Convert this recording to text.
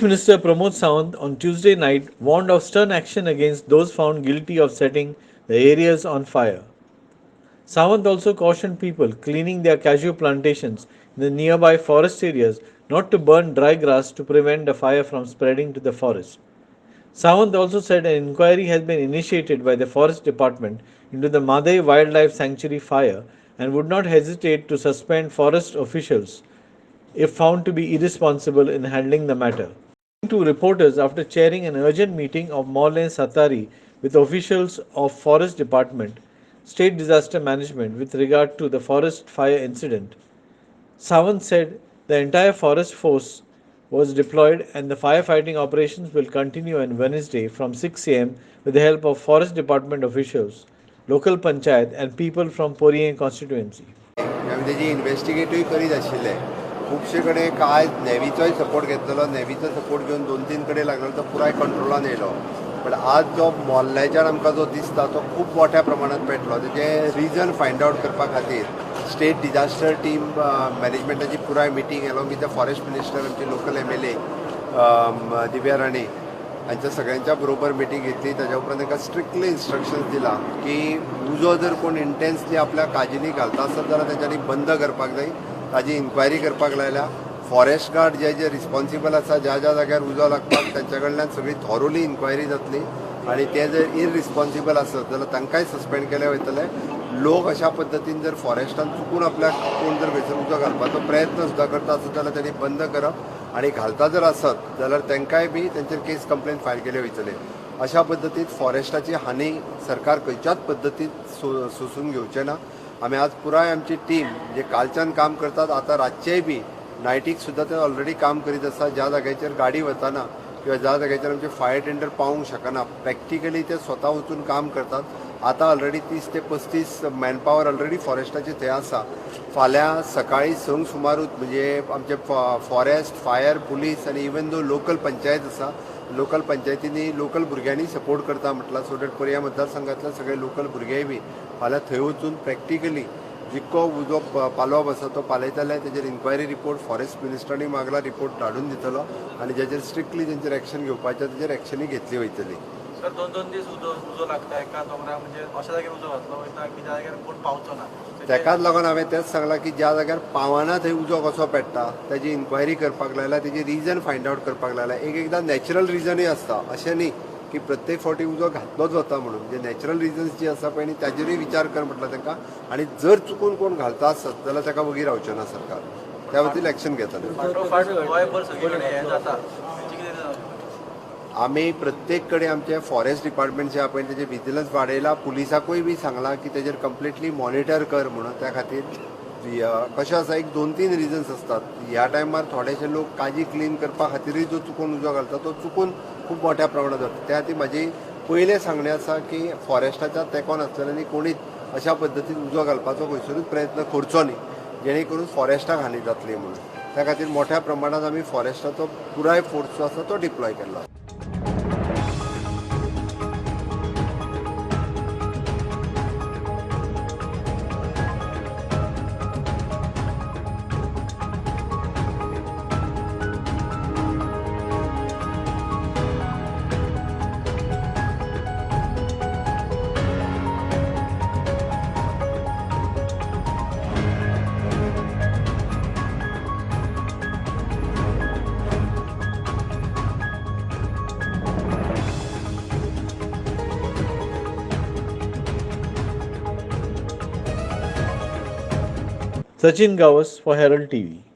Minister Pramod Sawant on Tuesday night warned of stern action against those found guilty of setting the areas on fire. Sawant also cautioned people cleaning their cashew plantations in the nearby forest areas not to burn dry grass to prevent the fire from spreading to the forest. Sawant also said an inquiry has been initiated by the Forest Department into the Mhadei Wildlife Sanctuary fire and would not hesitate to suspend forest officials if found to be irresponsible in handling the matter. To reporters after chairing an urgent meeting of Mhadei Sanctuary with officials of Forest Department, State Disaster Management with regard to the forest fire incident, Sawant said the entire forest force was deployed and the firefighting operations will continue on Wednesday from 6 am with the help of Forest Department officials, local panchayat and people from Porien constituency. आम्ही त्याची investigative करीत आशिल्ले खुबशे कडेन काय नेव्हीचोय support घेतलेलो नेव्हीचो support घेवन 2-3 कडेन लागलो तो पुराय कंट्रोलान येयलो बट आज जो मोल्ल्याच्यान आमकां जो दिसता तो खूब मोठ्या प्रमाणात पेटलो तेजें रिजन फायंड आउट करपा खातीर स्टेट डिजास्टर टीम मॅनेजमेंटाची पुराय meeting along with the forest minister आमचे लोकल MLA दिव्या राणे हांच्या सगळ्यांच्या बरोबर मिटींग घेतली ताच्या उपरांत ताका स्ट्रिक्टली इन्स्ट्रक्शन्स दिला की उजो जर कोण इंटेन्सली आपल्या काजींनी घालता आसत जाल्यार तेंच्यांनी बंद करपाक जाय ताजी इन्क्वायरी करपाक लायल्या फॉरेस्ट गार्ड जे रिस्पॉन्सिबल आसा ज्या जाग्यार उजो लागपाक तांच्या कडल्यान सगळी थॉरोली इन्क्वायरी जातली आनी ते जर इररिस्पॉन्सिबल आसत जाल्यार तांकांय सस्पेंड केले वयतले लोक अशा पद्दतीन जर फॉरेस्टान चुकून आपल्याक कोण जर थंयसर उजो घालपाचो प्रयत्न सुद्दां करता आसत जाल्यार तांणी बंद करप आनी घालता जर आसत जाल्यार तांकांय बी तांचेर केस कंप्लेन फायल केले वयतले अशा पद्दतीन फॉरेस्टाची हानी सरकार खंयच्याच पद्दतीन सोसून घेवचें ना आमी आज पुराय आमची टीम जे कालच्यान काम करतात आतां रातचेय बी नायटीक सुद्दां ते ऑलरेडी काम करीत आसा ज्या जाग्याचेर गाडी वताना किंवा ज्या जाग्याचेर आमचे फायर टेंडर पावूंक शकना प्रॅक्टिकली ते स्वता वचून काम करतात आतां ऑलरेडी 30 ते 35 मॅनपावर ऑलरेडी फॉरेस्टाचे थंय आसा फाल्यां सकाळी 6 सुमारूच म्हणजे आमचे फॉरेस्ट फायर पुलीस आनी इवन दो लोकल पंचायत आसा लोकल पंचायतींनी लोकल भुरग्यांनी सपोर्ट करता म्हटला सो दॅट पर्या मतदारसंघातले सगळे लोकल भुरगेय बी फाल्यां थंय वचून प्रॅक्टिकली जितको उजो पालोवप आसा तो पालयतले तेजेर इन्क्वायरी रिपोर्ट फॉरेस्ट मिनिस्टरांनी मागला रिपोर्ट धाडून दितलो आनी जेचेर स्ट्रिक्टली तेंचेर एक्शन घेवपाचें तेजेर एक्शनूय घेतली वयतली. सर 2-2 दीस उजो लागता एका दोंगराक म्हणजे अशा जाग्यार उजो घातलो वयता की ज्या जाग्यार कोण पावचो ना तेकाच लागून हांवें तेंच सांगलां की ज्या जाग्यार पावना थंय उजो कसो पेट्टा तेजी इन्क्वायरी करपाक लायला तेजी रिजन फायंड आउट करपाक लायला एकदां नॅचरल रिजनूय आसता अशें न्ही की प्रत्येक फावटी उजो घातलोच वता म्हणून म्हणजे नॅचरल रिजन्स जी आसा पळय न्ही ताजेरूय विचार कर म्हटलं तांकां आनी जर चुकून कोण घालता आसत जाल्यार ताका वगीर रावचें ना सरकार त्या वतीन एक्शन घेतले. आमी प्रत्येक कडेन आमचे फॉरेस्ट डिपार्टमेंट जे आपण तेजे विजिलन्स वाडयला पुलिसाकूय बी सांगला की तेजेर कंप्लिटली मॉनिटर कर म्हणून त्या खातीर कशें आसा एक 2-3 रिजन्स आसतात ह्या टायमार थोडेशे लोक काजी क्लीन करपा खातीरूय जो चुकून उजो घालता तो चुकून खूब मोठ्या प्रमाणात जाता त्या खातीर म्हाजी पयलें सांगणें आसा की फॉरेस्टाच्या तेंकोन आसलेल्यांनी कोणीच अशा पद्दतीन उजो घालपाचो खंयसरूच प्रयत्न करचो न्ही जेणे करून फॉरेस्टाक हानी जातली म्हणून त्या खातीर मोठ्या प्रमाणात आमी फॉरेस्टाचो पुराय फोर्स जो आसा तो डिप्लॉय केला. Sachin Gavas for Herald TV.